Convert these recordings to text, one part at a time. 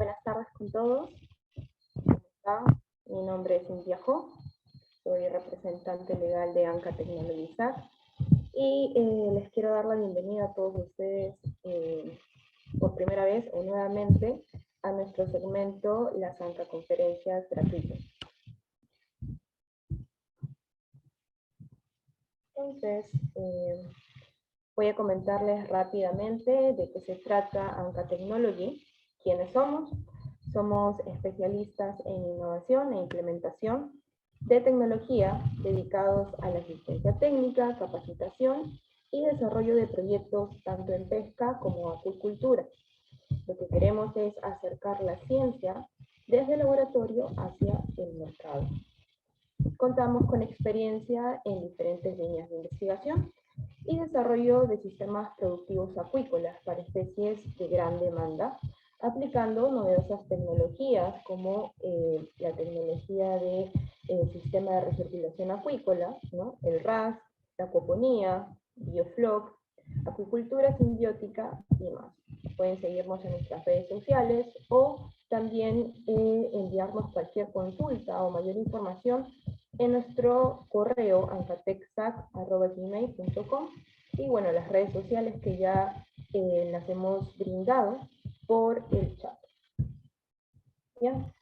Buenas tardes con todos. ¿Cómo están? Mi nombre es Cintia Jo, soy representante legal de ANCA Technology SAC y les quiero dar la bienvenida a todos ustedes por primera vez o nuevamente a nuestro segmento Las ANCA Conferencias Gratuitas. Entonces, voy a comentarles rápidamente de qué se trata ANCA Technology, quiénes somos. Somos especialistas en innovación e implementación de tecnología dedicados a la asistencia técnica, capacitación y desarrollo de proyectos tanto en pesca como acuicultura. Lo que queremos es acercar la ciencia desde el laboratorio hacia el mercado. Contamos con experiencia en diferentes líneas de investigación y desarrollo de sistemas productivos acuícolas para especies de gran demanda, aplicando novedosas tecnologías como la tecnología de sistema de recirculación acuícola, ¿no? El RAS, la acuaponía, biofloc, acuicultura simbiótica y más. Pueden seguirnos en nuestras redes sociales o también enviarnos cualquier consulta o mayor información en nuestro correo ancatecsac@gmail.com y bueno, las redes sociales que ya las hemos brindado por el chat. ¿Ya?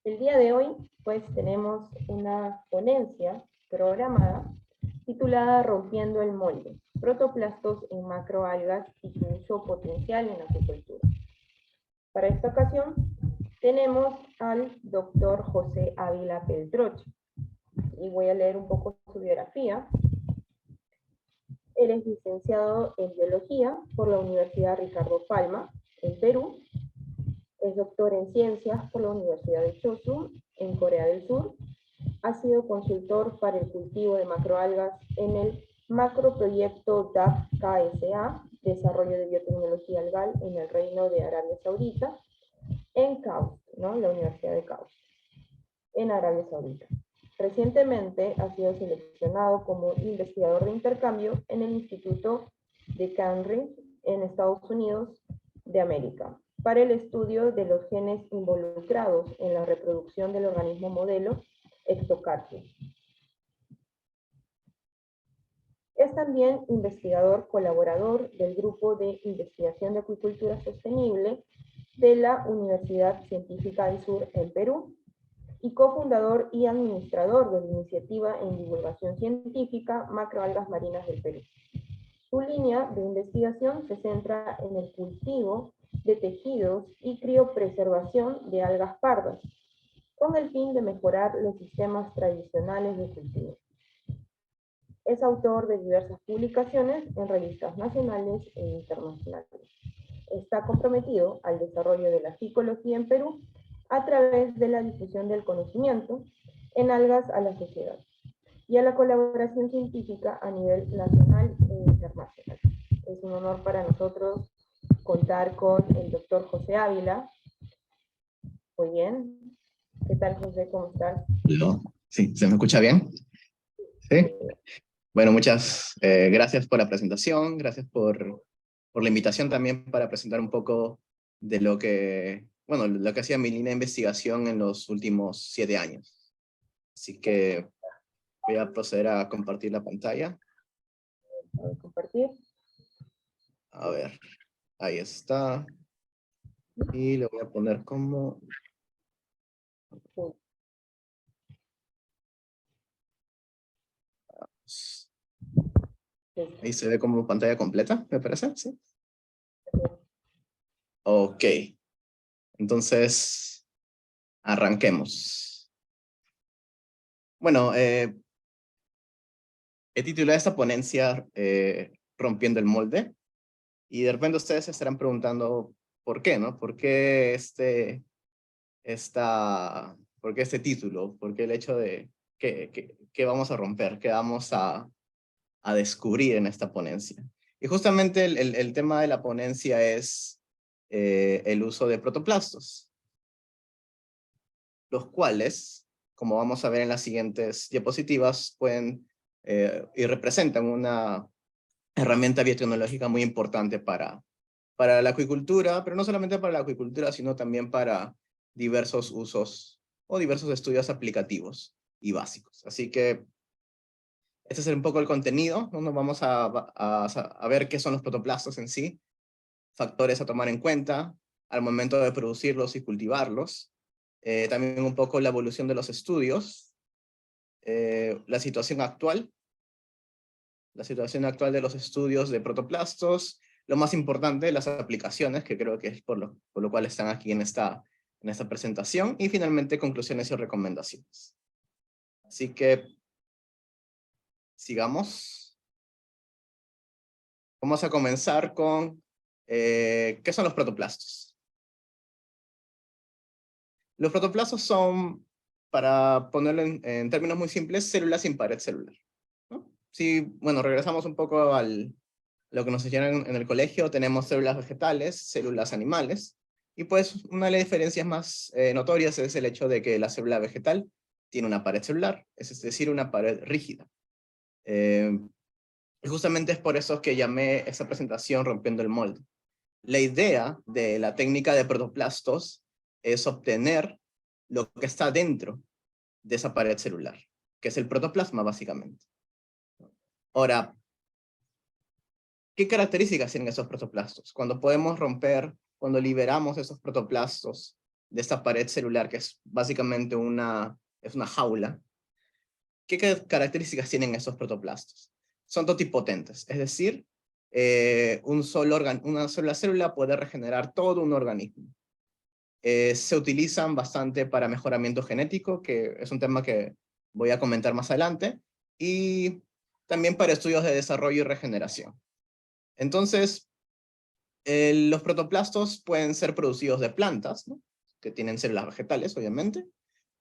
El día de hoy pues tenemos una ponencia programada titulada Rompiendo el molde, protoplastos en macroalgas y su uso potencial en acuicultura. Para esta ocasión tenemos al doctor José Ávila Peltroche, y voy a leer un poco su biografía. Él es licenciado en Biología por la Universidad Ricardo Palma, en Perú. Es doctor en Ciencias por la Universidad de Chosun, en Corea del Sur. Ha sido consultor para el cultivo de macroalgas en el macroproyecto DAP-KSA, Desarrollo de Biotecnología Algal en el Reino de Arabia Saudita, en KAUST, ¿no? La Universidad de KAUST, en Arabia Saudita. Recientemente ha sido seleccionado como investigador de intercambio en el Instituto de Cambridge, en Estados Unidos de América, para el estudio de los genes involucrados en la reproducción del organismo modelo Ectocarpio. Es también investigador colaborador del Grupo de Investigación de Acuicultura Sostenible de la Universidad Científica del Sur en Perú, y cofundador y administrador de la iniciativa en divulgación científica Macroalgas Marinas del Perú. Su línea de investigación se centra en el cultivo de tejidos y criopreservación de algas pardas, con el fin de mejorar los sistemas tradicionales de cultivo. Es autor de diversas publicaciones en revistas nacionales e internacionales. Está comprometido al desarrollo de la acuicultura en Perú a través de la difusión del conocimiento en algas a la sociedad y a la colaboración científica a nivel nacional e internacional. Es un honor para nosotros contar con el doctor José Ávila. Muy bien. ¿Qué tal, José? ¿Cómo estás? ¿Aló? Sí, ¿se me escucha bien? Sí. Bueno, muchas gracias por la presentación, gracias por la invitación también para presentar un poco de lo que hacía mi línea de investigación en los últimos 7 años. Así que voy a proceder a compartir la pantalla. Voy a compartir. A ver, ahí está. Y lo voy a poner como... Ahí se ve como pantalla completa, me parece, ¿sí? Ok. Entonces, arranquemos. Bueno, he titulado esta ponencia Rompiendo el molde, y de repente ustedes se estarán preguntando ¿por qué, no? ¿Por qué este título? ¿Por qué el hecho de qué vamos a romper? ¿Qué vamos a descubrir en esta ponencia? Y justamente el tema de la ponencia es el uso de protoplastos, los cuales, como vamos a ver en las siguientes diapositivas, pueden y representan una herramienta biotecnológica muy importante para para la acuicultura, pero no solamente para la acuicultura, sino también para diversos usos o diversos estudios aplicativos y básicos. Así que este es un poco el contenido, ¿no? Nos vamos a ver qué son los protoplastos en sí, factores a tomar en cuenta al momento de producirlos y cultivarlos, también un poco la evolución de los estudios, la situación actual de los estudios de protoplastos, lo más importante, las aplicaciones, que creo que es por lo cual están aquí en esta presentación, y finalmente conclusiones y recomendaciones. Así que, sigamos. Vamos a comenzar con, ¿qué son los protoplastos? Los protoplastos son, para ponerlo en términos muy simples, células sin pared celular, ¿no? Si, bueno, regresamos un poco lo que nos enseñaron en el colegio, tenemos células vegetales, células animales, y pues una de las diferencias más notorias es el hecho de que la célula vegetal tiene una pared celular, es decir, una pared rígida. Y justamente es por eso que llamé esta presentación Rompiendo el Molde. La idea de la técnica de protoplastos es obtener lo que está dentro de esa pared celular, que es el protoplasma básicamente. Ahora, ¿qué características tienen esos protoplastos? Cuando liberamos esos protoplastos de esta pared celular, que es básicamente una jaula, ¿qué características tienen esos protoplastos? Son totipotentes, es decir, una sola célula puede regenerar todo un organismo. Se utilizan bastante para mejoramiento genético, que es un tema que voy a comentar más adelante, y también para estudios de desarrollo y regeneración. Entonces, los protoplastos pueden ser producidos de plantas, ¿no? Que tienen células vegetales, obviamente,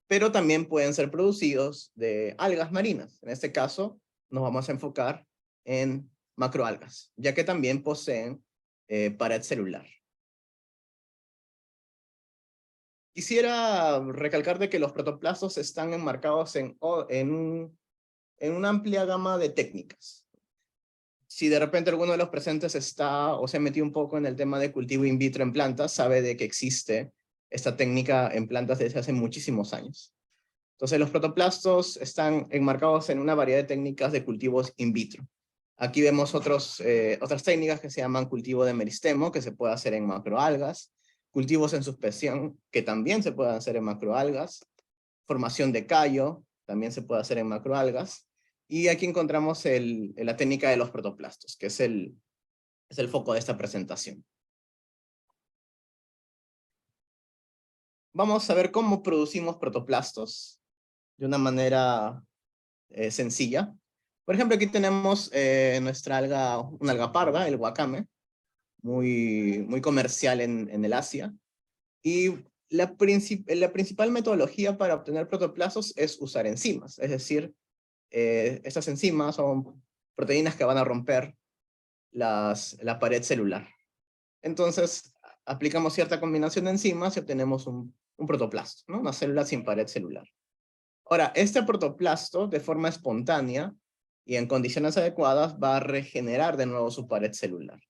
pero también pueden ser producidos de algas marinas. En este caso, nos vamos a enfocar en macroalgas, ya que también poseen pared celular. Quisiera recalcar de que los protoplastos están enmarcados en una amplia gama de técnicas. Si de repente alguno de los presentes está o se ha metido un poco en el tema de cultivo in vitro en plantas, sabe de que existe esta técnica en plantas desde hace muchísimos años. Entonces los protoplastos están enmarcados en una variedad de técnicas de cultivos in vitro. Aquí vemos otras técnicas que se llaman cultivo de meristemo, que se puede hacer en macroalgas, cultivos en suspensión, que también se pueden hacer en macroalgas, formación de callo, también se puede hacer en macroalgas, y aquí encontramos la técnica de los protoplastos, que es el foco de esta presentación. Vamos a ver cómo producimos protoplastos de una manera sencilla. Por ejemplo, aquí tenemos nuestra alga, una alga parda, el wakame, muy comercial en el Asia. Y la principal metodología para obtener protoplastos es usar enzimas, es decir, estas enzimas son proteínas que van a romper la pared celular. Entonces, aplicamos cierta combinación de enzimas y obtenemos un protoplasto, ¿no? Una célula sin pared celular. Ahora, este protoplasto, de forma espontánea y en condiciones adecuadas, va a regenerar de nuevo su pared celular,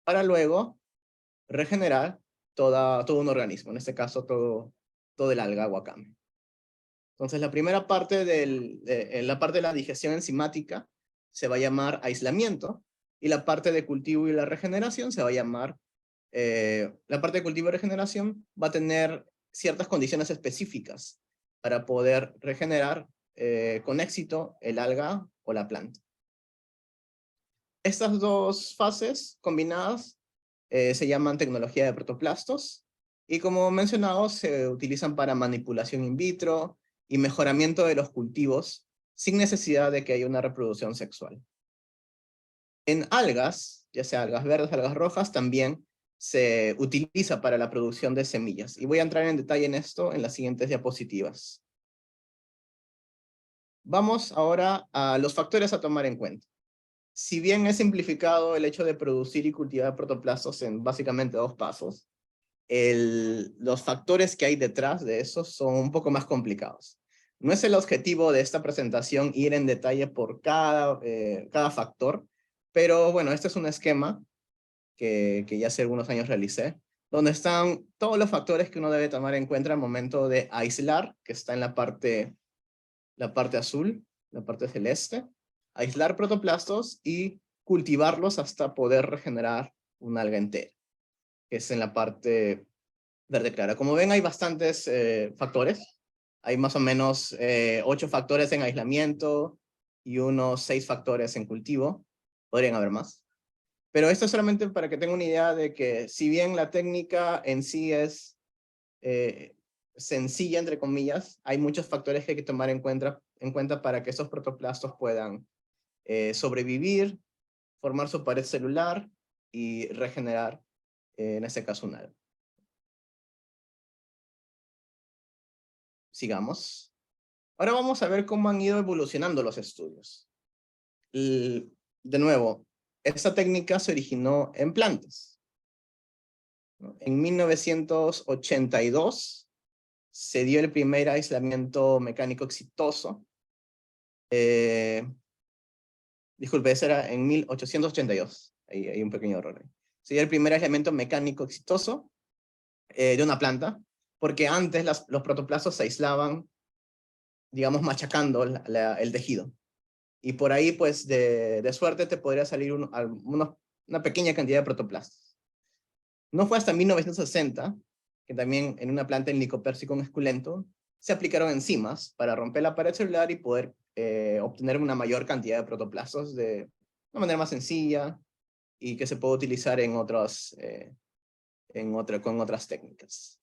para luego regenerar todo un organismo, en este caso todo el alga wakame. Entonces, la primera parte la parte de la digestión enzimática se va a llamar aislamiento, y la parte de cultivo y la regeneración se va a llamar, la parte de cultivo y regeneración va a tener ciertas condiciones específicas para poder regenerar con éxito el alga o la planta. Estas dos fases combinadas se llaman tecnología de protoplastos, y como mencionado, se utilizan para manipulación in vitro y mejoramiento de los cultivos sin necesidad de que haya una reproducción sexual. En algas, ya sea algas verdes, algas rojas, también se utiliza para la producción de semillas. Y voy a entrar en detalle en esto en las siguientes diapositivas. Vamos ahora a los factores a tomar en cuenta. Si bien he simplificado el hecho de producir y cultivar protoplastos en básicamente 2 pasos, los factores que hay detrás de eso son un poco más complicados. No es el objetivo de esta presentación ir en detalle por cada factor, pero bueno, este es un esquema que ya hace algunos años realicé, donde están todos los factores que uno debe tomar en cuenta al momento de aislar, que está en la parte azul, la parte celeste, aislar protoplastos y cultivarlos hasta poder regenerar un alga entera, que es en la parte verde clara. Como ven, hay bastantes factores. Hay más o menos 8 factores en aislamiento y unos 6 factores en cultivo. Podrían haber más. Pero esto es solamente para que tengan una idea de que si bien la técnica en sí es sencilla, entre comillas, hay muchos factores que hay que tomar en cuenta para que esos protoplastos puedan sobrevivir, formar su pared celular y regenerar, en este caso, un alga. Sigamos. Ahora vamos a ver cómo han ido evolucionando los estudios. Y, de nuevo, esta técnica se originó en plantas, ¿no? En 1982 se dio el primer aislamiento mecánico exitoso. Disculpe, ese era en 1882. Hay un pequeño error ahí. Se dio el primer aislamiento mecánico exitoso de una planta, porque antes los protoplastos se aislaban, digamos, machacando el tejido. Y por ahí, pues, de suerte te podría salir una pequeña cantidad de protoplastos. No fue hasta 1960, que también en una planta en Lycoperdicum esculento, se aplicaron enzimas para romper la pared celular y poder obtener una mayor cantidad de protoplastos de una manera más sencilla y que se puede utilizar con otras técnicas.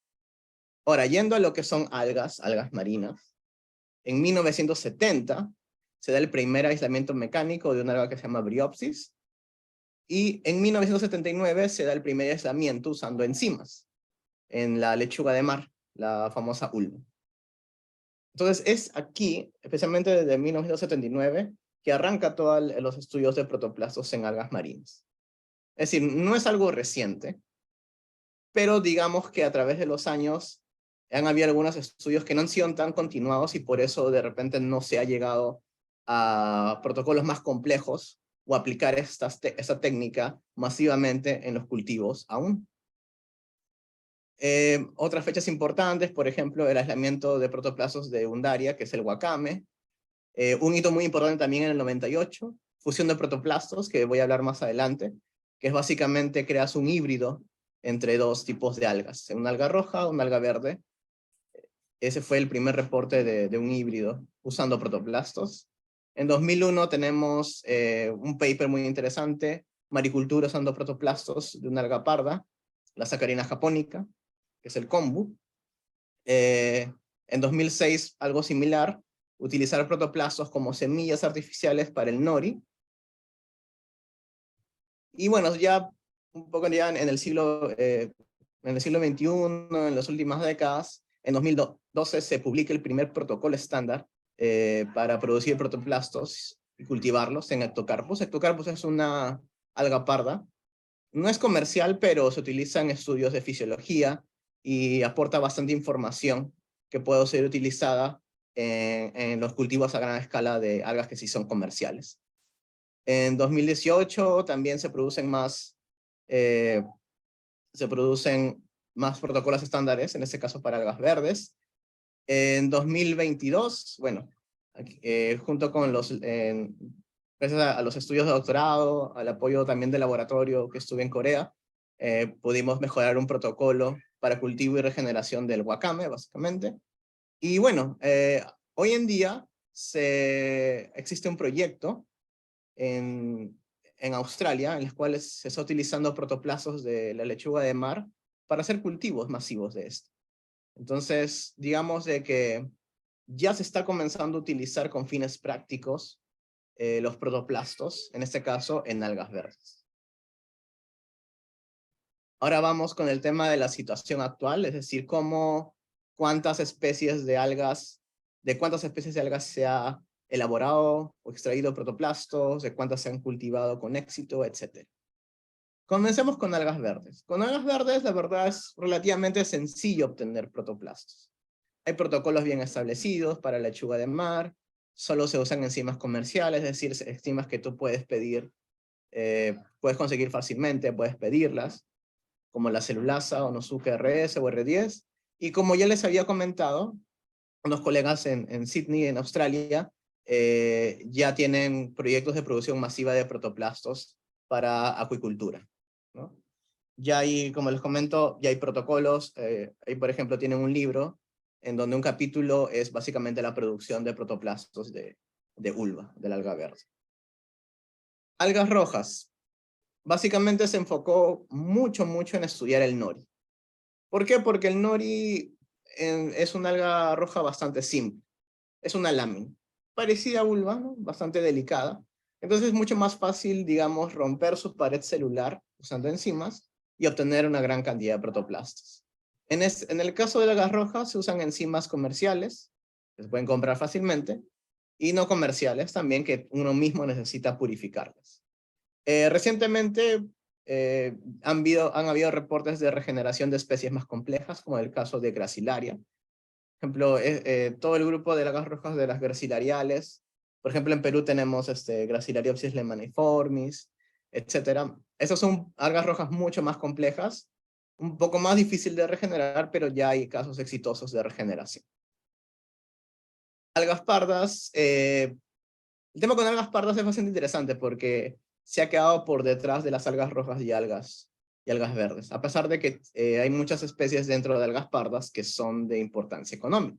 Ahora, yendo a lo que son algas marinas, en 1970 se da el primer aislamiento mecánico de una alga que se llama Bryopsis, y en 1979 se da el primer aislamiento usando enzimas en la lechuga de mar, la famosa ulma. Entonces es aquí, especialmente desde 1979, que arranca todos los estudios de protoplastos en algas marinas. Es decir, no es algo reciente, pero digamos que a través de los años han habido algunos estudios que no han sido tan continuados y por eso de repente no se ha llegado a protocolos más complejos o aplicar esta técnica masivamente en los cultivos aún. Otras fechas importantes, por ejemplo, el aislamiento de protoplastos de Undaria, que es el Wakame. Un hito muy importante también en el 98, fusión de protoplastos, que voy a hablar más adelante, que es básicamente creas un híbrido entre dos tipos de algas, una alga roja, una alga verde. Ese fue el primer reporte de un híbrido usando protoplastos. En 2001 tenemos un paper muy interesante, maricultura usando protoplastos de una alga parda, la Saccharina japonica, que es el kombu. En 2006, algo similar, utilizar protoplastos como semillas artificiales para el nori. Y bueno, ya un poco ya en el siglo XXI, en las últimas décadas, en 2012 se publica el primer protocolo estándar para producir protoplastos y cultivarlos en Ectocarpus. Ectocarpus es una alga parda. No es comercial, pero se utiliza en estudios de fisiología y aporta bastante información que puede ser utilizada en los cultivos a gran escala de algas que sí son comerciales. En 2018 también se producen más protocolos estándares, en este caso para algas verdes. En 2022, bueno, junto con gracias a los estudios de doctorado, al apoyo también del laboratorio que estuve en Corea, pudimos mejorar un protocolo para cultivo y regeneración del wakame, básicamente. Y bueno, hoy en día existe un proyecto en Australia, en los cuales se está utilizando protoplastos de la lechuga de mar para hacer cultivos masivos de esto. Entonces, digamos de que ya se está comenzando a utilizar con fines prácticos los protoplastos, en este caso en algas verdes. Ahora vamos con el tema de la situación actual, es decir, de cuántas especies de algas se ha elaborado o extraído protoplastos, de cuántas se han cultivado con éxito, etc. Comencemos con algas verdes. Con algas verdes, la verdad es relativamente sencillo obtener protoplastos. Hay protocolos bien establecidos para la lechuga de mar, solo se usan enzimas comerciales, es decir, enzimas que tú puedes pedir puedes conseguir fácilmente, puedes pedirlas, como la celulasa, Onosuke RS o R10. Y como ya les había comentado, unos colegas en Sydney, en Australia, ya tienen proyectos de producción masiva de protoplastos para acuicultura, ¿no? Ya hay, como les comento, ya hay protocolos. Ahí, por ejemplo, tienen un libro en donde un capítulo es básicamente la producción de protoplastos de ulva, del alga verde. Algas rojas. Básicamente se enfocó mucho en estudiar el nori. ¿Por qué? Porque el nori es una alga roja bastante simple. Es una lámina, parecida a vulva, ¿no? Bastante delicada. Entonces es mucho más fácil, digamos, romper su pared celular usando enzimas y obtener una gran cantidad de protoplastos. En el caso de las algas rojas se usan enzimas comerciales, que se pueden comprar fácilmente, y no comerciales también, que uno mismo necesita purificarlas. Recientemente han habido reportes de regeneración de especies más complejas, como el caso de Gracilaria. Por ejemplo, todo el grupo de algas rojas de las gracilariales. Por ejemplo, en Perú tenemos Gracilariopsis lemaniformis, etc. Esas son algas rojas mucho más complejas, un poco más difícil de regenerar, pero ya hay casos exitosos de regeneración. Algas pardas. El tema con algas pardas es bastante interesante porque se ha quedado por detrás de las algas rojas y algas verdes, a pesar de que hay muchas especies dentro de algas pardas que son de importancia económica,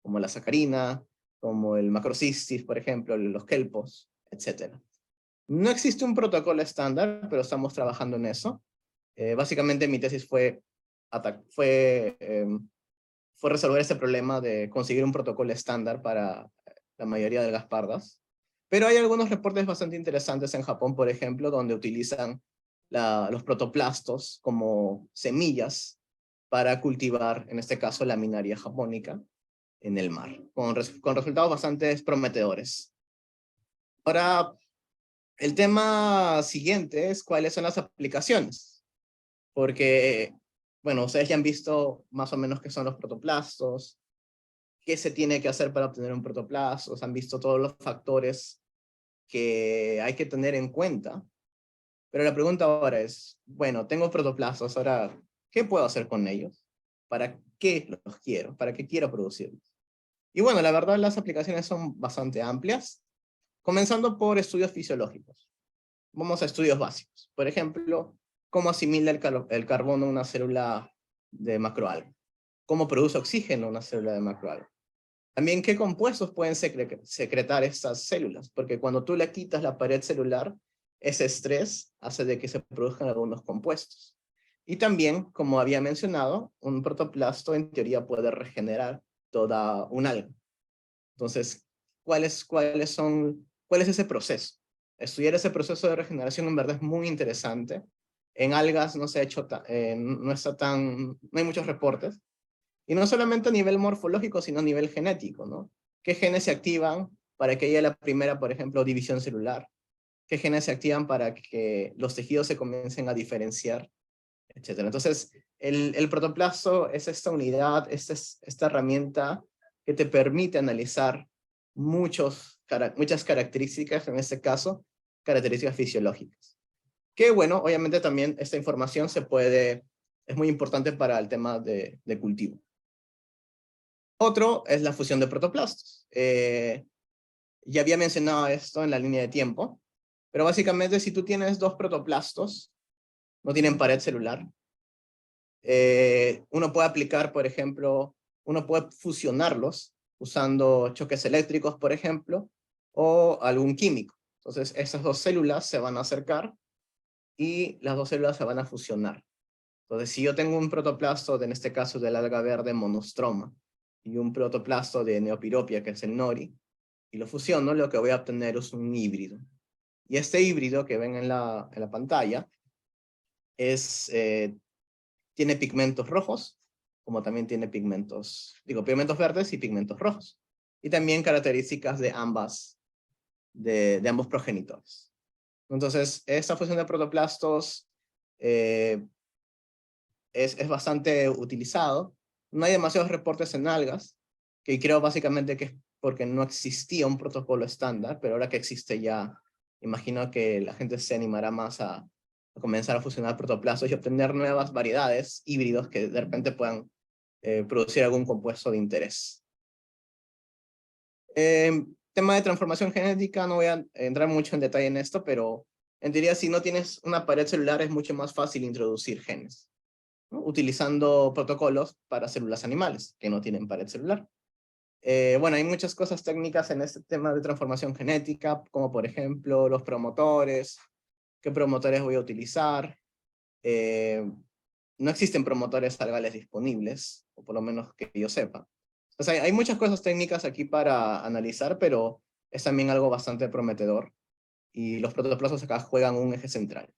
como la sacarina, como el macrocystis, por ejemplo, los kelpos, etc. No existe un protocolo estándar, pero estamos trabajando en eso. Básicamente mi tesis fue resolver ese problema de conseguir un protocolo estándar para la mayoría de algas pardas. Pero hay algunos reportes bastante interesantes en Japón, por ejemplo, donde utilizan los protoplastos como semillas para cultivar, en este caso, la Laminaria japónica en el mar, con resultados bastante prometedores. Ahora, el tema siguiente es cuáles son las aplicaciones. Porque, bueno, ustedes ya han visto más o menos qué son los protoplastos, qué se tiene que hacer para obtener un protoplasto, han visto todos los factores que hay que tener en cuenta. Pero la pregunta ahora es, bueno, tengo protoplastos, ahora, ¿qué puedo hacer con ellos? ¿Para qué los quiero? ¿Para qué quiero producirlos? Y bueno, la verdad las aplicaciones son bastante amplias, comenzando por estudios fisiológicos. Vamos a estudios básicos. Por ejemplo, cómo asimila el carbono una célula de macroalga. Cómo produce oxígeno una célula de macroalga. También qué compuestos pueden secretar estas células, porque cuando tú le quitas la pared celular, ese estrés hace de que se produzcan algunos compuestos. Y también, como había mencionado, un protoplasto en teoría puede regenerar toda un alga. Entonces, ¿cuál es ese proceso? Estudiar ese proceso de regeneración en verdad es muy interesante. En algas no se ha hecho, no hay muchos reportes. Y no solamente a nivel morfológico, sino a nivel genético, ¿no? ¿Qué genes se activan para que haya la primera, por ejemplo, división celular? ¿Qué genes se activan para que los tejidos se comiencen a diferenciar? Etcétera. Entonces, el protoplasto es esta unidad, esta herramienta que te permite analizar muchas características, en este caso, características fisiológicas. Que bueno, obviamente también esta información es muy importante para el tema de cultivo. Otro es la fusión de protoplastos. Ya había mencionado esto en la línea de tiempo, pero básicamente si tú tienes dos protoplastos, no tienen pared celular, uno puede aplicar, por ejemplo, uno puede fusionarlos usando choques eléctricos, por ejemplo, o algún químico. Entonces, esas dos células se van a acercar y las dos células se van a fusionar. Entonces, si yo tengo un protoplasto, en este caso del alga verde monostroma, y un protoplasto de Neopiropia, que es el nori, y lo fusiono, lo que voy a obtener es un híbrido. Y este híbrido que ven en la pantalla tiene pigmentos rojos, como también tiene pigmentos verdes y pigmentos rojos. Y también características de ambos progenitores. Entonces, esta fusión de protoplastos es bastante utilizado. No hay demasiados reportes en algas, que creo básicamente que es porque no existía un protocolo estándar, pero ahora que existe ya imagino que la gente se animará más a comenzar a fusionar protoplastos y obtener nuevas variedades híbridos que de repente puedan producir algún compuesto de interés. Tema de transformación genética, no voy a entrar mucho en detalle en esto, pero en teoría si no tienes una pared celular es mucho más fácil introducir genes, ¿no? Utilizando protocolos para células animales que no tienen pared celular. Bueno, hay muchas cosas técnicas en este tema de transformación genética, como por ejemplo los promotores, qué promotores voy a utilizar. No existen promotores algales disponibles, o por lo menos que yo sepa. O sea, hay muchas cosas técnicas aquí para analizar, pero es también algo bastante prometedor. Y los protoplastos acá juegan un eje central.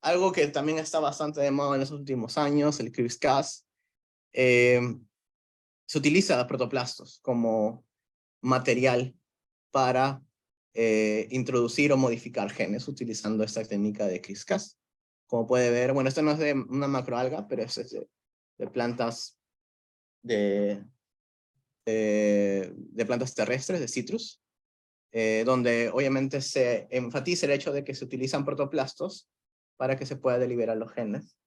Algo que también está bastante de moda en los últimos años, el CRISPR-Cas, se utiliza protoplastos como material para introducir o modificar genes utilizando esta técnica de CRISPR-Cas. Como puede ver, bueno, esto no es de una macroalga, pero es de plantas de plantas terrestres, de citrus, donde obviamente se enfatiza el hecho de que se utilizan protoplastos para que se pueda deliberar los genes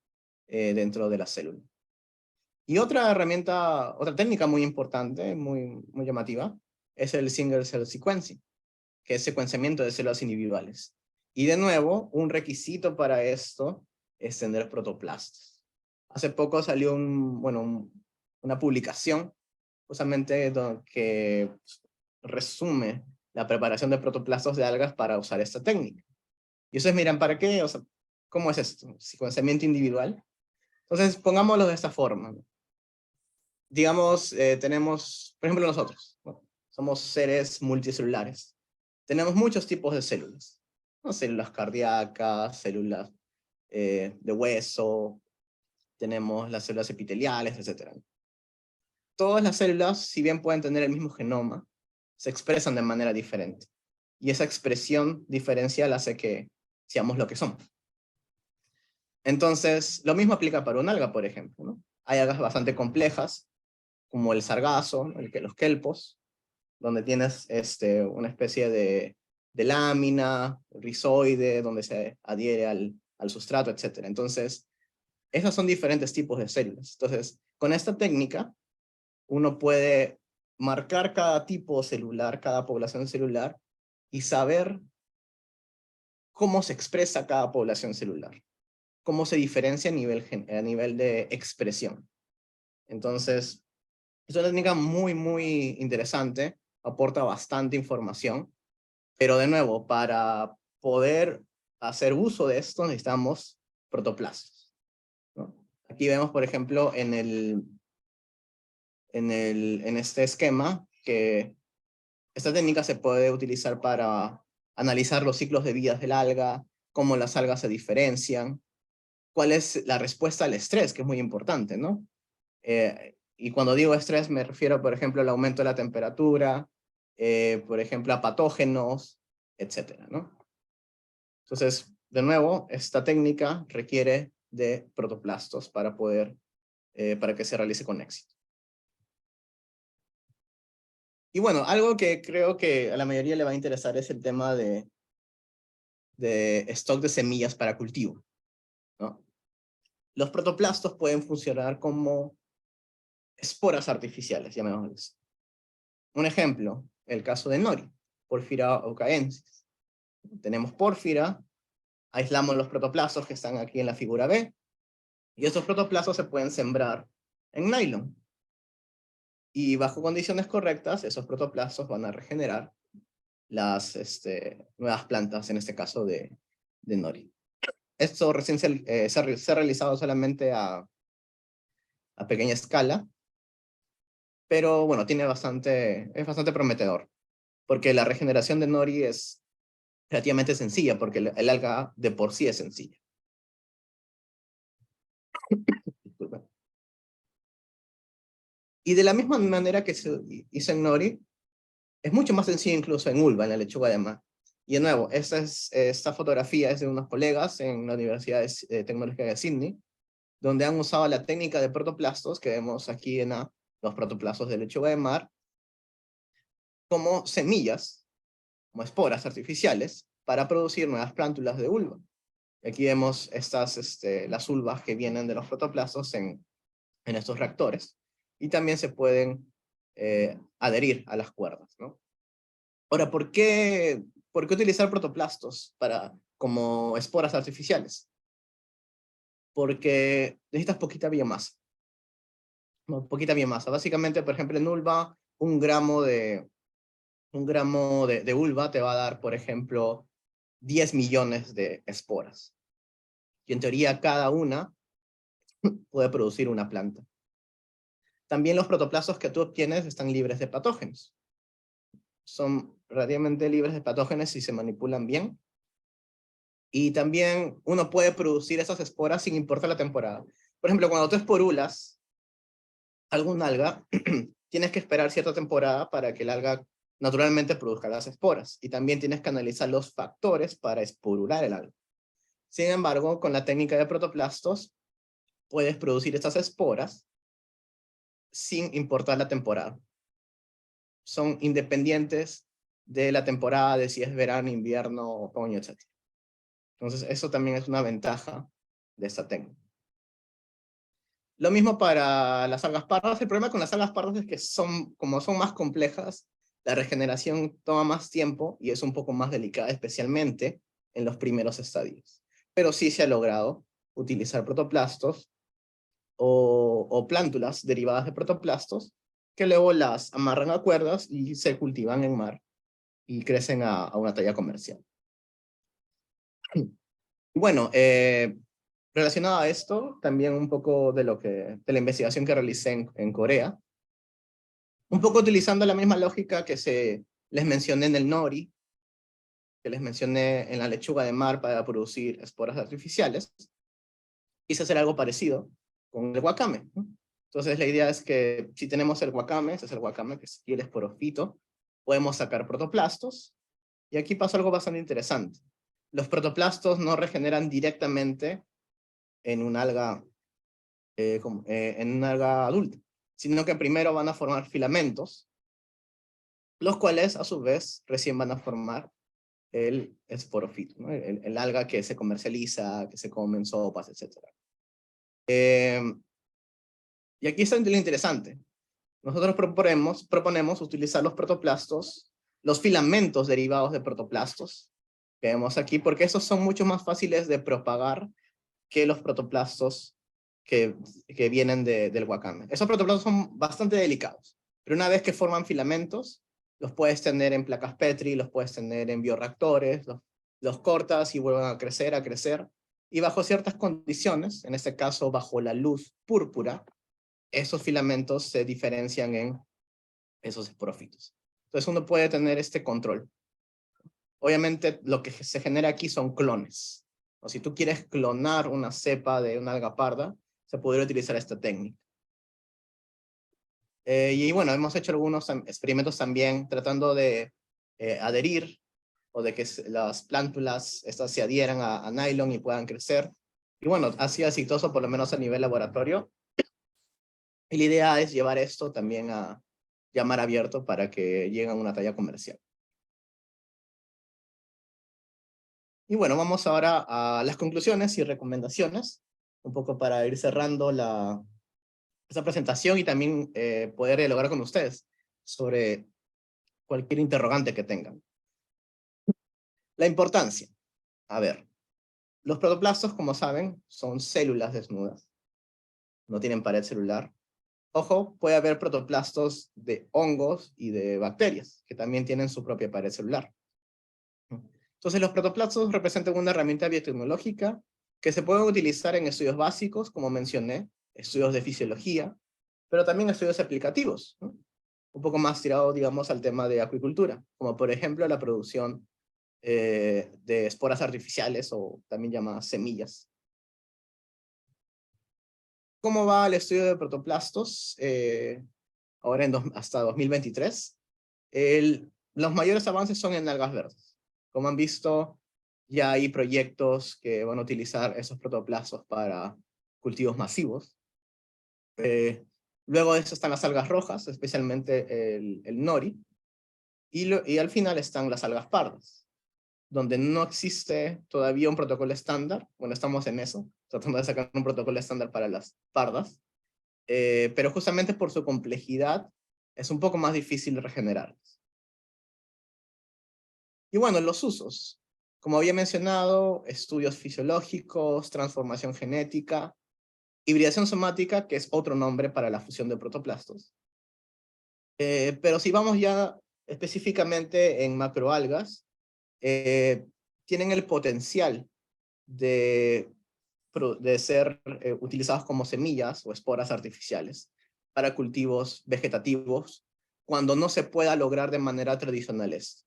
dentro de la célula. Y otra herramienta, otra técnica muy importante, muy llamativa, es el single cell sequencing, que es secuenciamiento de células individuales. Y de nuevo, un requisito para esto es tener protoplastos. Hace poco salió una publicación justamente que resume la preparación de protoplastos de algas para usar esta técnica. Y ustedes miran, ¿para qué? O sea, ¿cómo es esto? ¿Secuenciamiento individual? Entonces, pongámoslo de esta forma, ¿no? Digamos, tenemos, por ejemplo, nosotros, ¿no? Somos seres multicelulares. Tenemos muchos tipos de células, ¿no? Células cardíacas, células de hueso, tenemos las células epiteliales, etc. Todas las células, si bien pueden tener el mismo genoma, se expresan de manera diferente. Y esa expresión diferencial hace que seamos lo que somos. Entonces, lo mismo aplica para un alga, por ejemplo, ¿no? Hay algas bastante complejas, como el sargazo, los kelpos, donde tienes una especie de lámina, rizoide, donde se adhiere al sustrato, etc. Entonces, esos son diferentes tipos de células. Entonces, con esta técnica, uno puede marcar cada tipo celular, cada población celular, y saber cómo se expresa cada población celular, cómo se diferencia a nivel de expresión. Entonces, es una técnica muy interesante, aporta bastante información, pero de nuevo, para poder hacer uso de esto necesitamos protoplastos, ¿no? Aquí vemos, por ejemplo, en este esquema, que esta técnica se puede utilizar para analizar los ciclos de vida del alga, cómo las algas se diferencian, cuál es la respuesta al estrés, que es muy importante, ¿no? Y cuando digo estrés me refiero, por ejemplo, al aumento de la temperatura, por ejemplo, a patógenos, etcétera, ¿no? Entonces, de nuevo, esta técnica requiere de protoplastos para que se realice con éxito. Y bueno, algo que creo que a la mayoría le va a interesar es el tema de stock de semillas para cultivo, ¿no? Los protoplastos pueden funcionar como esporas artificiales, llamémosles. Un ejemplo, el caso de Nori, Porphyra ocaensis. Tenemos pórfira, aislamos los protoplastos que están aquí en la figura B, y estos protoplastos se pueden sembrar en nylon. Y bajo condiciones correctas, esos protoplastos van a regenerar las nuevas plantas, en este caso de Nori. Esto recién se ha realizado solamente a pequeña escala, pero bueno, es bastante prometedor, porque la regeneración de Nori es relativamente sencilla, porque el alga de por sí es sencilla. Disculpen. Y de la misma manera que se hizo en Nori, es mucho más sencillo incluso en Ulva, en la lechuga de mar. Y de nuevo, esta fotografía es de unos colegas en la Universidad Tecnológica de Sydney, donde han usado la técnica de protoplastos, que vemos aquí en los protoplastos de lechuga de mar, como semillas como esporas artificiales para producir nuevas plántulas de vulva. Aquí vemos las vulvas que vienen de los protoplastos en estos reactores, y también se pueden adherir a las cuerdas, ¿no? Ahora, ¿por qué utilizar protoplastos como esporas artificiales? Porque necesitas poquita biomasa. No, poquita biomasa. Básicamente, por ejemplo, en vulva, un gramo de vulva te va a dar, por ejemplo, 10 millones de esporas. Y en teoría, cada una puede producir una planta. También los protoplastos que tú obtienes están libres de patógenos. Son relativamente libres de patógenos si se manipulan bien. Y también uno puede producir esas esporas sin importar la temporada. Por ejemplo, cuando tú esporulas algún alga, tienes que esperar cierta temporada para que el alga naturalmente produzca las esporas. Y también tienes que analizar los factores para esporular el alga. Sin embargo, con la técnica de protoplastos, puedes producir estas esporas sin importar la temporada. Son independientes de la temporada, de si es verano, invierno, otoño, etc. Entonces, eso también es una ventaja de esta técnica. Lo mismo para las algas pardas. El problema con las algas pardas es que como son más complejas, la regeneración toma más tiempo y es un poco más delicada, especialmente en los primeros estadios. Pero sí se ha logrado utilizar protoplastos o plántulas derivadas de protoplastos que luego las amarran a cuerdas y se cultivan en mar y crecen a una talla comercial. Bueno, relacionado a esto, también un poco de la investigación que realicé en Corea, un poco utilizando la misma lógica que les mencioné en el nori, que les mencioné en la lechuga de mar para producir esporas artificiales, quise hacer algo parecido con el wakame, ¿no? Entonces la idea es que si tenemos el wakame, ese es el wakame, que es el esporofito, podemos sacar protoplastos, y aquí pasa algo bastante interesante. Los protoplastos no regeneran directamente en un alga adulta, sino que primero van a formar filamentos, los cuales a su vez recién van a formar el esporofito, ¿no? El alga que se comercializa, que se come en sopas, etc. Y aquí está lo interesante. Nosotros proponemos utilizar los protoplastos, los filamentos derivados de protoplastos, que vemos aquí, porque esos son mucho más fáciles de propagar que los protoplastos que vienen del wakame. Esos protoplastos son bastante delicados, pero una vez que forman filamentos, los puedes tener en placas Petri, los puedes tener en bioreactores, los cortas y vuelven a crecer, y bajo ciertas condiciones, en este caso bajo la luz púrpura, esos filamentos se diferencian en esos esporofitos. Entonces uno puede tener este control. Obviamente lo que se genera aquí son clones. O si tú quieres clonar una cepa de una alga parda, se podría utilizar esta técnica. Y bueno, hemos hecho algunos experimentos también tratando de adherir o de que las plántulas estas se adhieran a nylon y puedan crecer. Y bueno, ha sido exitoso por lo menos a nivel laboratorio. Y la idea es llevar esto también a mar abierto para que llegue a una talla comercial. Y bueno, vamos ahora a las conclusiones y recomendaciones, un poco para ir cerrando esta presentación y también poder dialogar con ustedes sobre cualquier interrogante que tengan. La importancia. A ver, los protoplastos, como saben, son células desnudas. No tienen pared celular. Ojo, puede haber protoplastos de hongos y de bacterias, que también tienen su propia pared celular. Entonces, los protoplastos representan una herramienta biotecnológica que se puede utilizar en estudios básicos, como mencioné, estudios de fisiología, pero también estudios aplicativos, ¿no? Un poco más tirado, digamos, al tema de acuicultura, como por ejemplo la producción de esporas artificiales o también llamadas semillas. ¿Cómo va el estudio de protoplastos ahora hasta 2023? Los mayores avances son en algas verdes. Como han visto, ya hay proyectos que van a utilizar esos protoplastos para cultivos masivos. Luego de eso están las algas rojas, especialmente el nori. Y al final están las algas pardas, donde no existe todavía un protocolo estándar. Bueno, estamos en eso, tratando de sacar un protocolo estándar para las pardas, pero justamente por su complejidad es un poco más difícil regenerarlas. Y bueno, los usos. Como había mencionado, estudios fisiológicos, transformación genética, hibridación somática, que es otro nombre para la fusión de protoplastos. Pero si vamos ya específicamente en macroalgas, tienen el potencial de ser utilizados como semillas o esporas artificiales para cultivos vegetativos cuando no se pueda lograr de manera tradicional esto.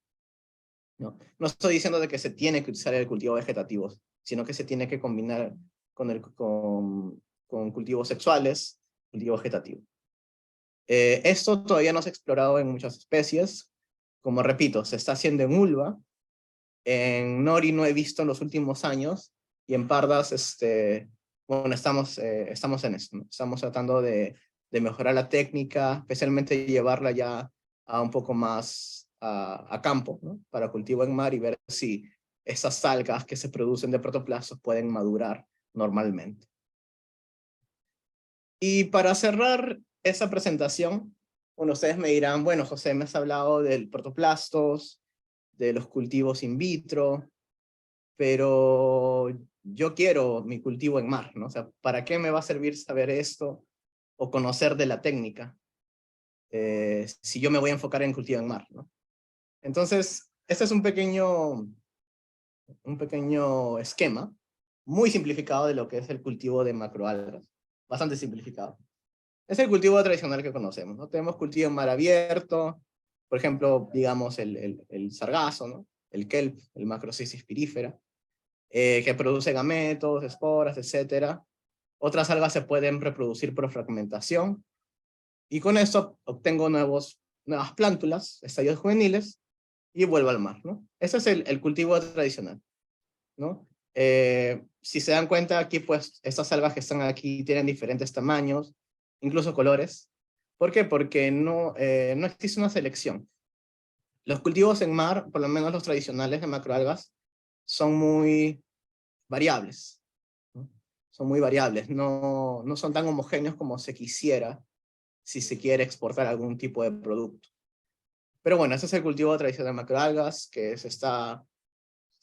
No estoy diciendo de que se tiene que utilizar el cultivo vegetativo, sino que se tiene que combinar con cultivos sexuales, cultivo vegetativo. Esto todavía no se ha explorado en muchas especies. Como repito, se está haciendo en ulva. En nori no he visto en los últimos años, y en pardas, bueno, estamos en esto, ¿no? Estamos tratando de mejorar la técnica, especialmente llevarla ya a un poco más a campo, ¿no? Para cultivo en mar y ver si esas algas que se producen de protoplastos pueden madurar normalmente. Y para cerrar esa presentación, bueno, ustedes me dirán, bueno, José, me has hablado del protoplastos, de los cultivos in vitro, pero yo quiero mi cultivo en mar, ¿no? O sea, ¿para qué me va a servir saber esto o conocer de la técnica si yo me voy a enfocar en cultivo en mar, ¿no? Entonces, este es un pequeño esquema muy simplificado de lo que es el cultivo de macroalgas, bastante simplificado. Es el cultivo tradicional que conocemos, ¿no? Tenemos cultivo en mar abierto, por ejemplo, digamos el sargazo, ¿no? El kelp, el Macrocystis pirífera, que produce gametos, esporas, etc. Otras algas se pueden reproducir por fragmentación, y con esto obtengo nuevas plántulas, estadios juveniles, y vuelvo al mar, ¿no? Ese es el cultivo tradicional, ¿no? Si se dan cuenta aquí, pues, estas algas que están aquí tienen diferentes tamaños, incluso colores. ¿Por qué? Porque no existe una selección. Los cultivos en mar, por lo menos los tradicionales de macroalgas, son muy variables, ¿no? Son muy variables, no son tan homogéneos como se quisiera si se quiere exportar algún tipo de producto. Pero bueno, ese es el cultivo tradicional de macroalgas que se está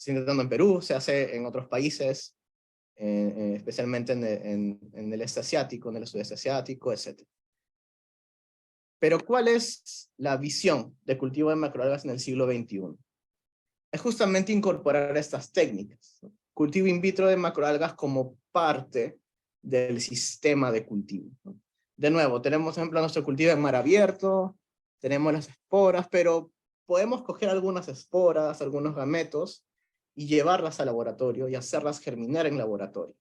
intentando en Perú, se hace en otros países, especialmente en el este asiático, en el sudeste asiático, etc. Pero ¿cuál es la visión de cultivo de macroalgas en el siglo XXI? Es justamente incorporar estas técnicas, ¿no? Cultivo in vitro de macroalgas como parte del sistema de cultivo, ¿no? De nuevo, tenemos, por ejemplo, nuestro cultivo en mar abierto, tenemos las esporas, pero podemos coger algunas esporas, algunos gametos, y llevarlas al laboratorio y hacerlas germinar en laboratorio.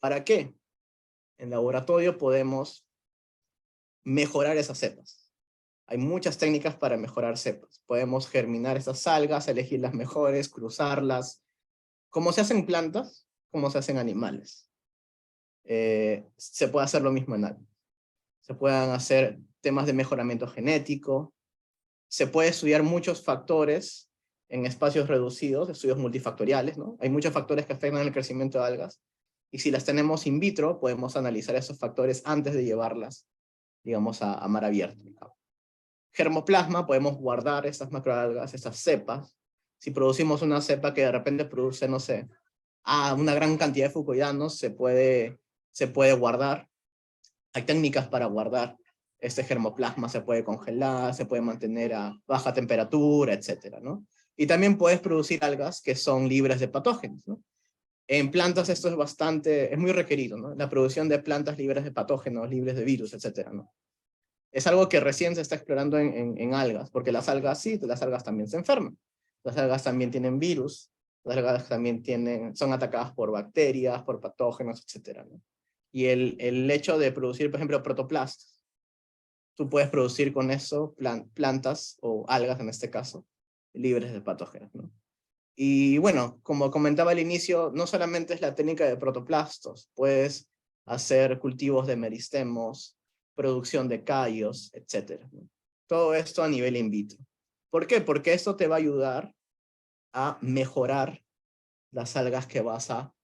¿Para qué? En laboratorio podemos mejorar esas cepas. Hay muchas técnicas para mejorar cepas. Podemos germinar esas algas, elegir las mejores, cruzarlas, como se hacen plantas, como se hacen animales. Se puede hacer lo mismo en algas. Se pueden hacer temas de mejoramiento genético. Se puede estudiar muchos factores en espacios reducidos, estudios multifactoriales, ¿no? Hay muchos factores que afectan el crecimiento de algas. Y si las tenemos in vitro, podemos analizar esos factores antes de llevarlas, digamos, a mar abierto. Germoplasma, podemos guardar estas macroalgas, estas cepas. Si producimos una cepa que de repente produce, no sé, una gran cantidad de fucoidanos, se puede guardar. Hay técnicas para guardar este germoplasma, se puede congelar, se puede mantener a baja temperatura, etcétera, ¿no? Y también puedes producir algas que son libres de patógenos, ¿no? En plantas esto es muy requerido, ¿no? La producción de plantas libres de patógenos, libres de virus, etcétera, ¿no? Es algo que recién se está explorando en algas, porque las algas sí, las algas también se enferman. Las algas también tienen virus, las algas también son atacadas por bacterias, por patógenos, etcétera, ¿no? Y el hecho de producir, por ejemplo, protoplastos, tú puedes producir con eso plantas o algas, en este caso, libres de patógenos, ¿no? Y bueno, como comentaba al inicio, no solamente es la técnica de protoplastos, puedes hacer cultivos de meristemos, producción de callos, etc., ¿no? Todo esto a nivel in vitro. ¿Por qué? Porque esto te va a ayudar a mejorar las algas que vas a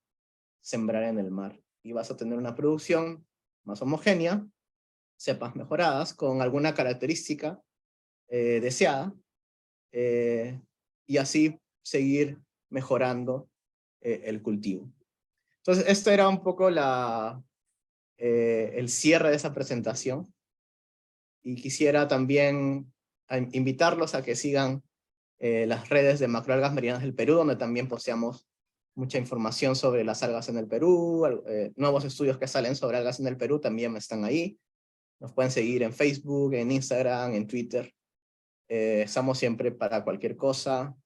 sembrar en el mar. Y vas a tener una producción más homogénea, cepas mejoradas, con alguna característica deseada, y así seguir mejorando el cultivo. Entonces, esto era un poco el cierre de esa presentación. Y quisiera también invitarlos a que sigan las redes de Macroalgas Marinas del Perú, donde también posteamos mucha información sobre las algas en el Perú, nuevos estudios que salen sobre algas en el Perú también están ahí. Nos pueden seguir en Facebook, en Instagram, en Twitter. Estamos siempre para cualquier cosa.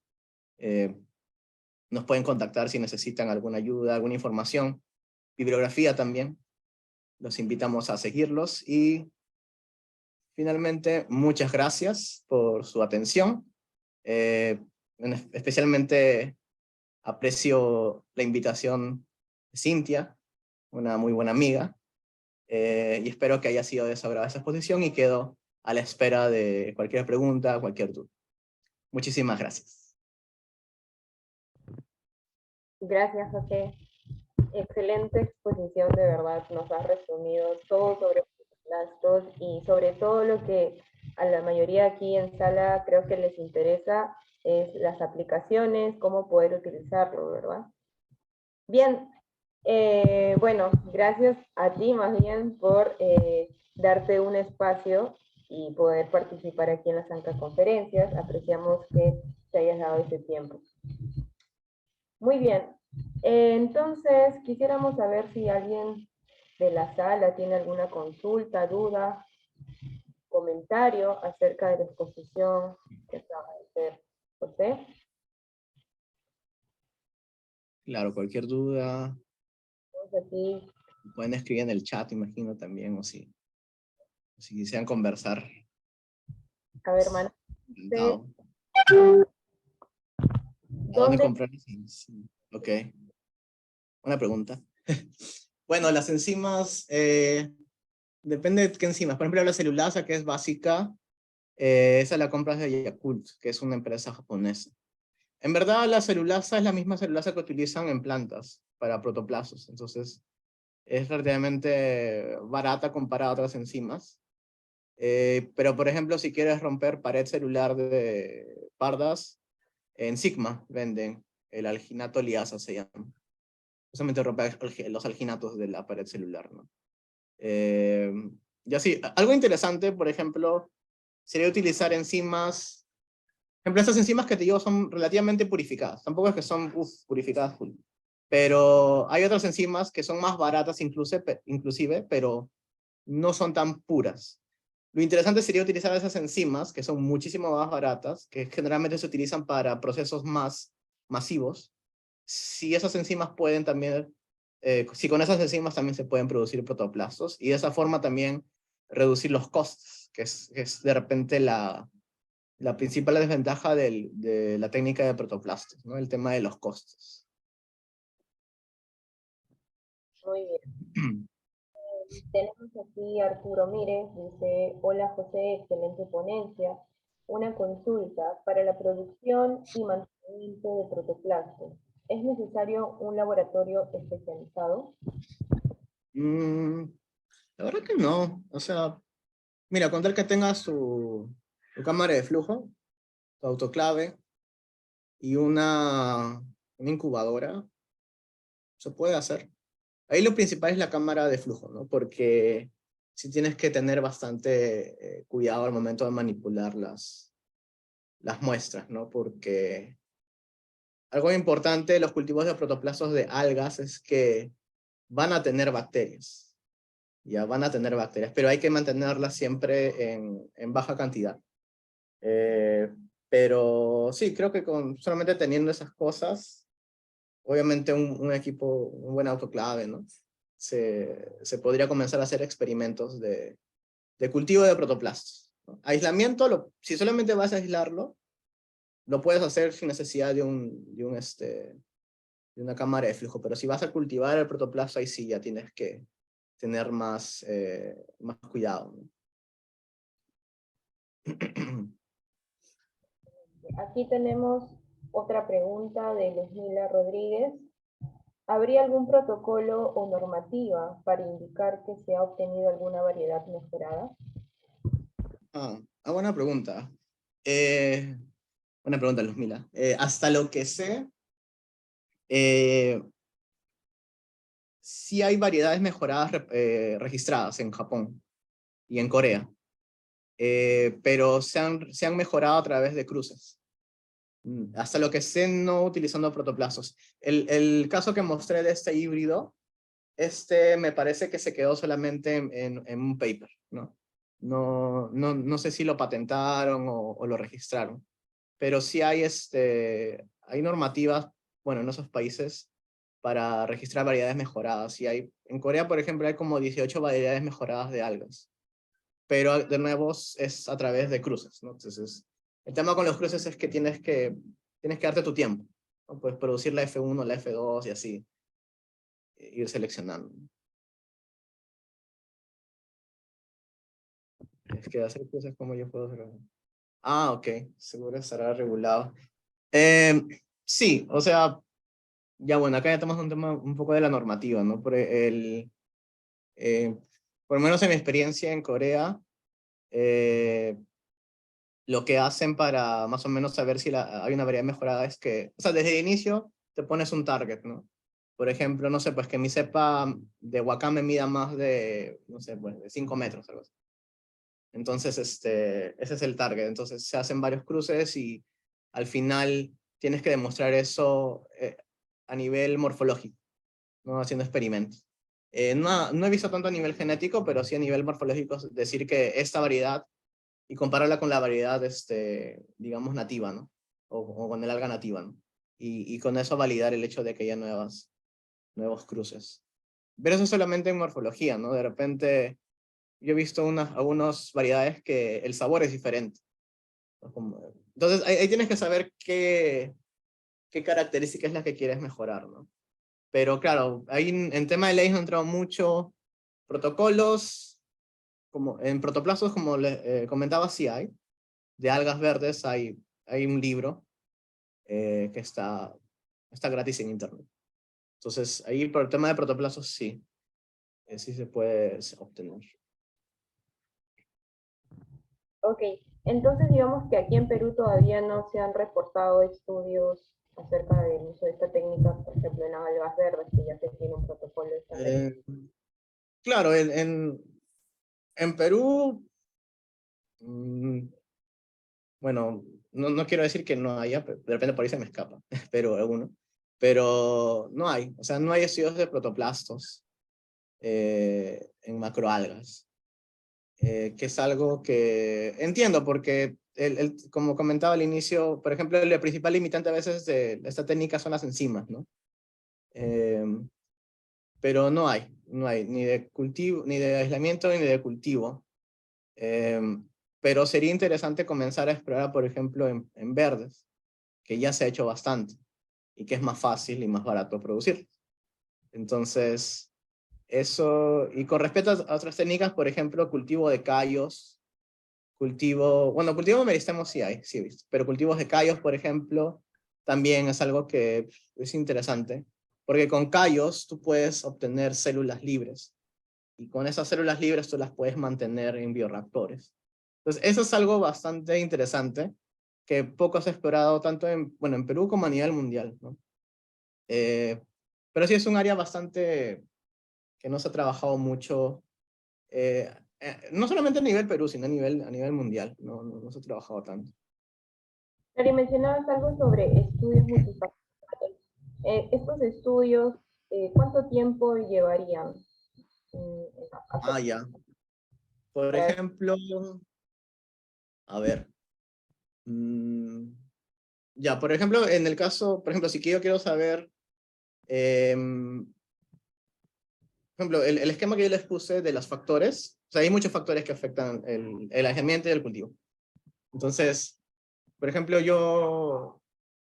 Nos pueden contactar si necesitan alguna ayuda, alguna información. Bibliografía también. Los invitamos a seguirlos y finalmente, muchas gracias por su atención. Especialmente aprecio la invitación de Cintia, una muy buena amiga, y espero que haya sido de su agrado esta exposición y quedo a la espera de cualquier pregunta, cualquier duda. Muchísimas gracias. Gracias, José. Excelente exposición, de verdad. Nos has resumido todo sobre plastos y sobre todo lo que a la mayoría aquí en sala creo que les interesa es las aplicaciones, cómo poder utilizarlo, ¿verdad? Bien, bueno, gracias a ti más bien por darte un espacio y poder participar aquí en las ANCA conferencias. Apreciamos que te hayas dado ese tiempo. Muy bien, entonces quisiéramos saber si alguien de la sala tiene alguna consulta, duda, comentario acerca de la exposición que acaba de hacer José. Claro, cualquier duda Entonces aquí, pueden escribir en el chat, imagino también, o si quisieran conversar. a ver, hermano, No. ¿A dónde ¿dónde? comprar? Sí. Ok. Una pregunta. Bueno, las enzimas, depende de qué enzimas. Por ejemplo, la celulasa, que es básica, esa la compras de Yakult, que es una empresa japonesa. En verdad, la celulasa es la misma celulasa que utilizan en plantas para protoplastos. Entonces, es relativamente barata comparada a otras enzimas. Pero, por ejemplo, si quieres romper pared celular de pardas, en Sigma venden el alginato liasa, se llama. Justamente rompe los alginatos de la pared celular, ¿no? Y así, algo interesante, por ejemplo, sería utilizar enzimas. Por ejemplo, estas enzimas que te digo son relativamente purificadas. Tampoco es que son purificadas full. Pero hay otras enzimas que son más baratas inclusive, pero no son tan puras. Lo interesante sería utilizar esas enzimas, que son muchísimo más baratas, que generalmente se utilizan para procesos más masivos. Si esas enzimas pueden también, si con esas enzimas también se pueden producir protoplastos, y de esa forma también reducir los costos, que es de repente la principal desventaja de la técnica de protoplastos, ¿no? El tema de los costos. Muy bien. Tenemos aquí a Arturo Mírez, dice, hola José, excelente ponencia. Una consulta para la producción y mantenimiento de protoplastos. ¿Es necesario un laboratorio especializado? La verdad que no. O sea, mira, con tal que tengas tu cámara de flujo, tu autoclave y una incubadora, se puede hacer. Ahí lo principal es la cámara de flujo, ¿no? Porque sí tienes que tener bastante cuidado al momento de manipular las muestras, ¿no? Porque algo importante de los cultivos de protoplastos de algas es que van a tener bacterias. Ya van a tener bacterias, pero hay que mantenerlas siempre en baja cantidad. Pero sí, creo que solamente teniendo esas cosas, obviamente un equipo, un buen autoclave, ¿no? Se podría comenzar a hacer experimentos de cultivo de protoplastos, ¿no? Aislamiento, si solamente vas a aislarlo, lo puedes hacer sin necesidad de una cámara de flujo, pero si vas a cultivar el protoplasto, ahí sí ya tienes que tener más cuidado, ¿no? Aquí tenemos otra pregunta de Luzmila Rodríguez. ¿Habría algún protocolo o normativa para indicar que se ha obtenido alguna variedad mejorada? Buena pregunta. Buena pregunta, Luzmila. Hasta lo que sé, sí hay variedades mejoradas registradas en Japón y en Corea, pero se han mejorado a través de cruces. Hasta lo que sé, no utilizando protoplazos. El caso que mostré de este híbrido, me parece que se quedó solamente en un paper, ¿no? No sé si lo patentaron o lo registraron, pero sí hay normativas, bueno, en esos países para registrar variedades mejoradas. En Corea, por ejemplo, hay como 18 variedades mejoradas de algas, pero de nuevo es a través de cruces, ¿no? Entonces, el tema con los cruces es que tienes que darte tu tiempo, ¿no? Puedes producir la F1, la F2 y así, ir seleccionando. Es que hacer cosas como yo puedo hacer. Ok, seguro estará regulado. Sí, o sea, ya bueno, acá ya estamos un tema un poco de la normativa, ¿no? Por lo menos en mi experiencia en Corea, lo que hacen para más o menos saber si hay una variedad mejorada es que, o sea, desde el inicio te pones un target, ¿no? Por ejemplo, no sé, pues que mi cepa de wakame mida más de, no sé, pues de 5 metros, algo así. Entonces, ese es el target. Entonces se hacen varios cruces y al final tienes que demostrar eso a nivel morfológico, ¿no? Haciendo experimentos. No he visto tanto a nivel genético, pero sí a nivel morfológico, decir que esta variedad y compararla con la variedad, digamos, nativa, ¿no? O con el alga nativa, ¿no? Y con eso validar el hecho de que haya nuevos cruces. Pero eso solamente en morfología, ¿no? De repente, yo he visto algunas variedades que el sabor es diferente, ¿no? Entonces, ahí tienes que saber qué característica es la que quieres mejorar, ¿no? Pero claro, ahí en tema de leyes no he entrado mucho. Protocolos, como en protoplazos, como les comentaba, sí hay. De algas verdes hay un libro que está gratis en internet. Entonces, ahí por el tema de protoplazos, sí. Sí se puede obtener. Ok, entonces digamos que aquí en Perú todavía no se han reportado estudios acerca del uso de esta técnica, por ejemplo, en algas verdes, que ya se tiene un protocolo establecido. Claro, en Perú, mm, bueno, no quiero decir que no haya, de repente por ahí se me escapa, pero alguno. Pero no hay, o sea, no hay estudios de protoplastos en macroalgas, que es algo que entiendo porque, como comentaba al inicio, por ejemplo, el principal limitante a veces de esta técnica son las enzimas, ¿no? Eh, pero no hay ni de cultivo, ni de aislamiento, ni de cultivo. Eh, pero sería interesante comenzar a explorar, por ejemplo, en verdes, que ya se ha hecho bastante y que es más fácil y más barato producir. Entonces, eso, y con respecto a otras técnicas, por ejemplo, cultivo de callos, cultivo de meristemos sí hay, sí he visto, pero cultivos de callos, por ejemplo, también es algo que es interesante, porque con callos tú puedes obtener células libres, y con esas células libres tú las puedes mantener en bioreactores. Entonces, eso es algo bastante interesante, que poco se ha explorado tanto en Perú como a nivel mundial, ¿no? Eh, pero sí es un área bastante que no se ha trabajado mucho, no solamente a nivel Perú, sino a nivel mundial, no se ha trabajado tanto. Pero mencionabas algo sobre estudios multifactoriales. Estos estudios, ¿cuánto tiempo llevarían? Ya. Por Para- ejemplo, a ver. mm, ya, por ejemplo, en el caso, por ejemplo, si yo quiero saber, por ejemplo, el esquema que yo les puse de los factores, o sea, hay muchos factores que afectan el aislamiento y el cultivo. Entonces, por ejemplo, yo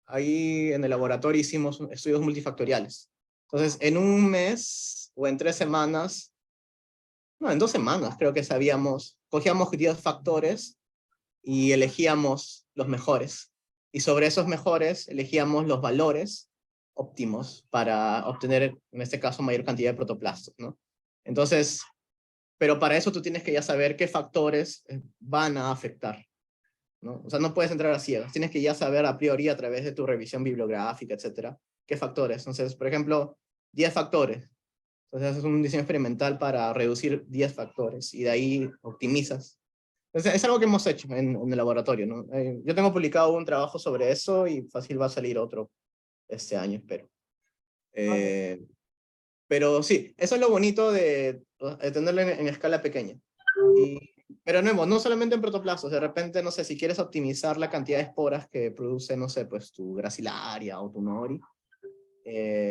ahí en el laboratorio hicimos estudios multifactoriales. Entonces, en un mes o en 3 semanas, no, en 2 semanas creo que cogíamos 10 factores y elegíamos los mejores. y sobre esos mejores elegíamos los valores óptimos para obtener, en este caso, mayor cantidad de protoplastos, ¿no? Entonces, pero para eso tú tienes que ya saber qué factores van a afectar, ¿no? O sea, no puedes entrar a ciegas, tienes que ya saber a priori a través de tu revisión bibliográfica, etcétera, qué factores. Entonces, por ejemplo, 10 factores. Entonces haces un diseño experimental para reducir 10 factores y de ahí optimizas. Entonces, es algo que hemos hecho en el laboratorio, ¿no? Yo tengo publicado un trabajo sobre eso y fácil va a salir otro este año, espero. Pero sí, eso es lo bonito de tenerlo en escala pequeña. Pero no solamente en protoplastos, de repente, no sé, si quieres optimizar la cantidad de esporas que produce, no sé, pues tu gracilaria o tu nori,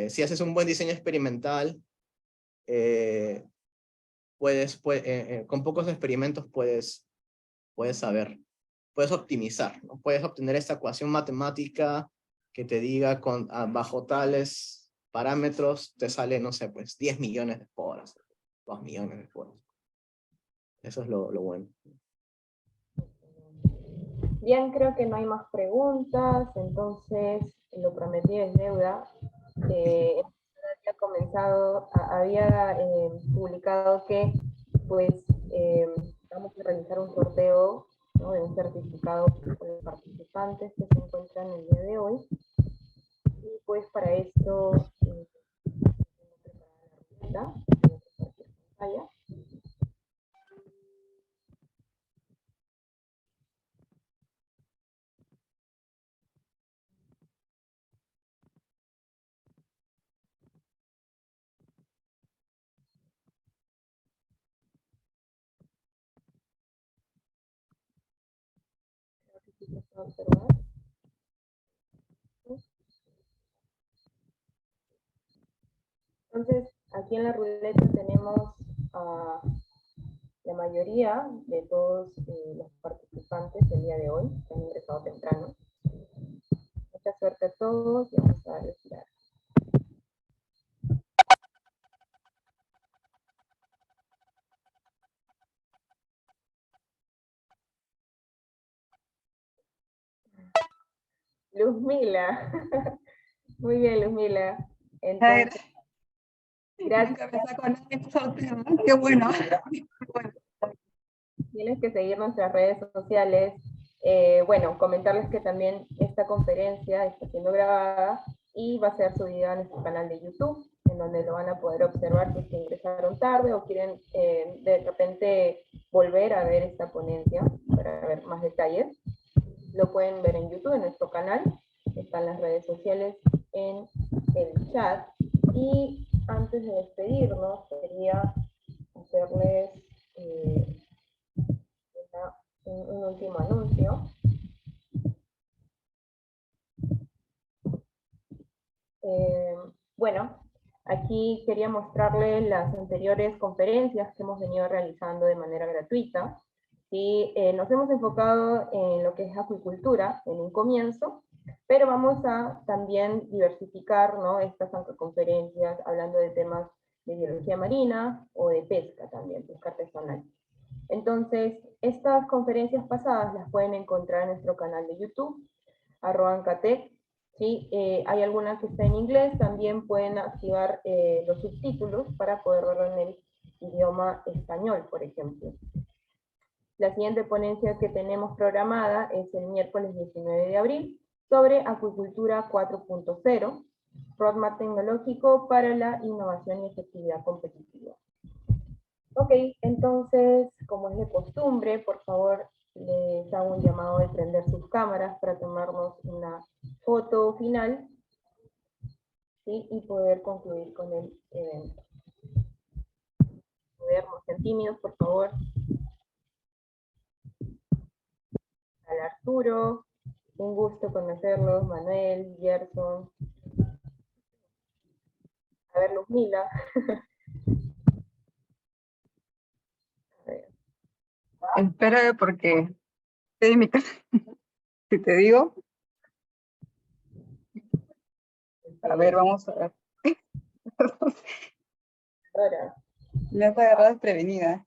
si haces un buen diseño experimental, con pocos experimentos puedes saber, puedes optimizar, ¿no? Puedes obtener esta ecuación matemática que te diga bajo tales parámetros te sale, no sé, pues 10 millones de esporas, 2 millones de esporas. Eso es lo bueno. Bien, creo que no hay más preguntas, entonces lo prometido es deuda. Había comenzado, había publicado que pues vamos a realizar un sorteo, ¿no?, de un certificado para los participantes que se encuentran el día de hoy. Y pues para esto tengo preparada la ruleta. Creo que sí se puede observar. Entonces, aquí en la ruleta tenemos a la mayoría de todos los participantes el día de hoy, que han ingresado temprano. Mucha suerte a todos y vamos a darles girar. Luzmila. Muy bien, Luzmila. Entonces, gracias. Qué bueno. Tienes que seguir nuestras redes sociales. Bueno, comentarles que también esta conferencia está siendo grabada y va a ser subida a nuestro canal de YouTube, en donde lo van a poder observar si ingresaron tarde o quieren de repente volver a ver esta ponencia para ver más detalles. Lo pueden ver en YouTube, en nuestro canal. Están las redes sociales en el chat. Y antes de despedirnos, quería hacerles un último anuncio. Bueno, aquí quería mostrarles las anteriores conferencias que hemos venido realizando de manera gratuita. ¿Sí? Nos hemos enfocado en lo que es acuicultura en un comienzo, pero vamos a también diversificar, ¿no?, estas conferencias hablando de temas de biología marina o de pesca también, pesca artesanal. Entonces, estas conferencias pasadas las pueden encontrar en nuestro canal de YouTube, @ancatec. ¿Sí? Hay alguna que está en inglés, también pueden activar los subtítulos para poder verlo en el idioma español, por ejemplo. La siguiente ponencia que tenemos programada es el miércoles 19 de abril sobre acuicultura 4.0, roadmap tecnológico para la innovación y efectividad competitiva. Ok, entonces, como es de costumbre, por favor, les hago un llamado de prender sus cámaras para tomarnos una foto final, ¿sí?, y poder concluir con el evento. No sean tímidos, por favor. Al Arturo, un gusto conocerlos, Manuel, Gerson. A ver, Luzmila. A ver. Espera porque estoy en mi casa. Si te digo. A ver, vamos a ver. Ahora. Me has agarrado desprevenida.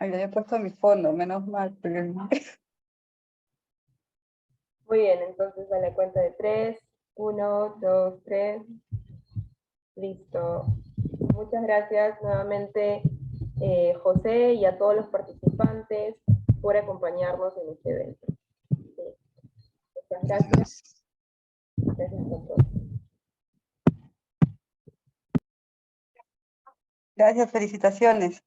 Había puesto mi fondo, menos mal. Muy bien, entonces a la cuenta de 3, 1, 2, 3. Listo. Muchas gracias nuevamente, José, y a todos los participantes por acompañarnos en este evento. Muchas gracias. Gracias a todos. Gracias, felicitaciones.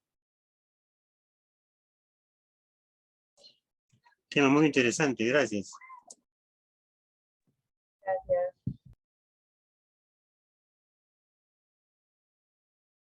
Tema muy interesante, gracias.